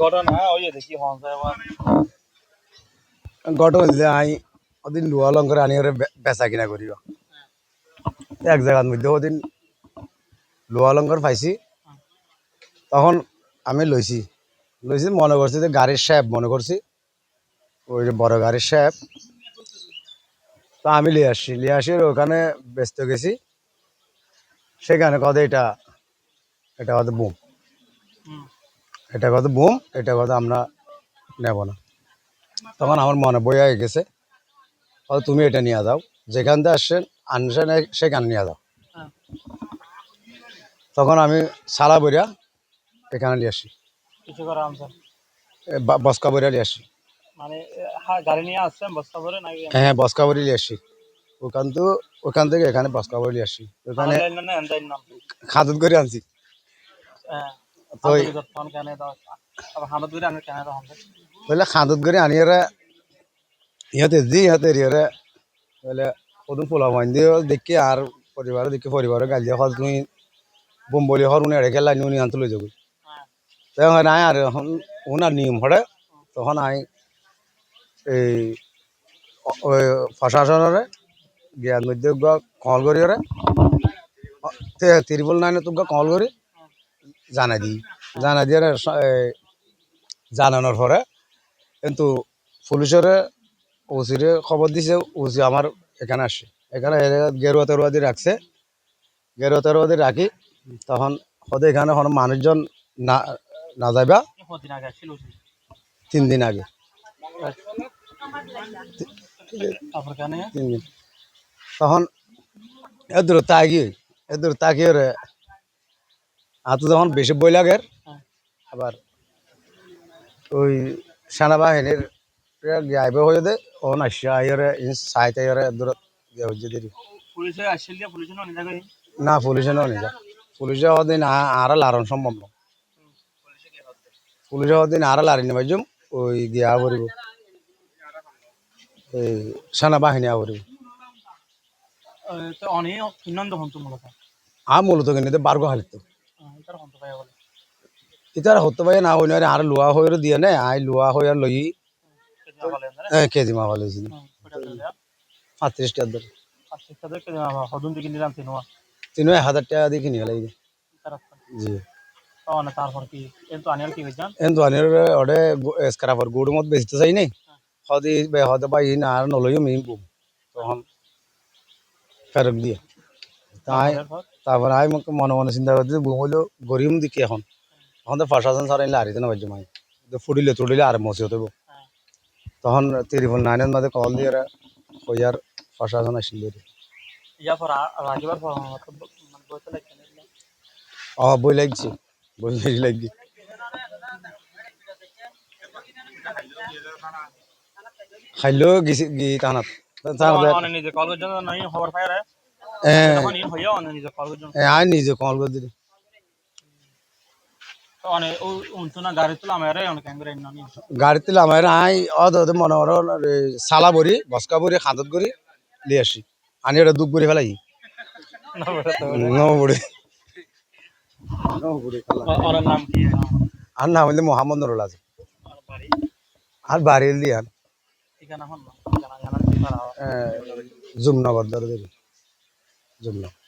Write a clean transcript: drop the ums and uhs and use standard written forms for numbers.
ঘটনা ওই দেখি হন্সায় ঘটনা যে আই ওদিন লুয়া লঙ্কর আনি ওরে বেচা কিনা করিব এক জায়গার মধ্যে ওদিন লোহা লঙ্কর পাইছি তখন আমি লইছি মনে করছি যে গাড়ির শ্যাপ মনে করছি ওই যে বড় গাড়ির শ্যাপ তো আমি লিয়ে আসি ওখানে ব্যস্ত গেছি সেখানে কথা এটা এটা কথা বুম এটা কথা আমরা নেব না তখন আমার মনে বই হয়ে গেছে হয়তো তুমি এটা নিয়ে যাও যেখান থেকে আসছেন আনছেন সেখানে নিয়ে যাও তখন আমি সালা বইরা এখানে নিয়ে আসি কিছু করা আনসার বস্কা বইরা নিয়ে আসি মানে গাড়ি নিয়ে আসছেন বস্তা ভরে নাকি হ্যাঁ বস্কা বইরে নিয়ে আসি ওখান থেকে এখানে বস্কা বইরে নিয়ে আসি ওখানে খাদুত করে আনছি তো বলে খাদুত করে আনিয়ে ইহাতে রিয়রে বলে কদম পোলা বাইন দিয়ে দেখি আর পরিবারে গাল দিয়ে হল তুমি বোম্বলি হর উনি এড়ে খেলা উনি আনতে লই যাবো তখন আয় আর এখন ওনার নিয়ম হরে তখন আই এই ওই প্রশাসনের জ্ঞান মধ্যে কল করি ওরে ত্রিপল নাইনে তোকে কল করি জানাই দিয়ে জানানোর পরে কিন্তু পুলিশের ওসিরে খবর দিছে ওসি আমার এখানে আসে এখানে গেরুয়া তেরুয়া দিয়ে রাখছে গেরুয়া তেরুয়া দিয়ে রাখি তখন হতে এখানে কোনো মানুষজন না না যাইবা 3 দিন আগে 3 দিন তখন এদূর তাকিয়ে রে হাতে যখন বেশি বই লাগে আবার ওই সেনাবাহিনীর গাইবে হয়ে দে ও নাসিয়া আইরে সাইতে আইরে দূর হয়ে দেরি পুলিশে আসছিল পুলিশে না নিয়ে যাবে না পুলিশে নিয়ে যা পুলিশে ওদিন আর লারণ সম্ভব না পুলিশে ওদিন আর লারি নেবে জুম ওই গিয়া করিব এই সেনাবাহিনী করিব তো অনেক কিনন্দ হন্ত মূলত মূলত কিন্তু বার্গ হালিত এটার হন্ত পাই বলে ইতার হতে পারে না হইলে আর লোয়া হয়ে দিয়ে নে আই লোয়া হয়ে লই কেজি মাবা লইছি 35 টাকা ধরে 35 টাকা কেজি মাবা হদুন থেকে নিলাম 1000 টাকা দিয়ে কিনে লাগি জি না তারপর কি এত আনিয়ার কি হইছান ওডে স্ক্রাপার গুড মত বেচতে চাই নাই হদি হদে ভাই না আর নলইও মিম তখন ফেরক দিয়ে তাই তারপর আই মনে চিন্তা করতে বলো গরিম দিকে এখন তো প্রশাসন সারাইলে হারিতে না বাজ্য মাই ফুটিলে আর মসি হতে তখন ত্রিপল নাইনের মাঝে কল দিয়ে কইয়ার প্রশাসন আসিল বই লাগছে বই লাগছে খাইলেও গেছি টানাত আই নিজে কল করে দিলি গাড়ি তুলে আমার আই মনে করো সালা বড়ি বসকা বড়ি খাদত করি লিয়ে আসি আনি ওটা দুঃখ করে ফেলাই আর নাম হইলে মোহাম্মদ নুরুল আজম আর বাড়ি দিয়ান জুমনগর ধরে জুমনগর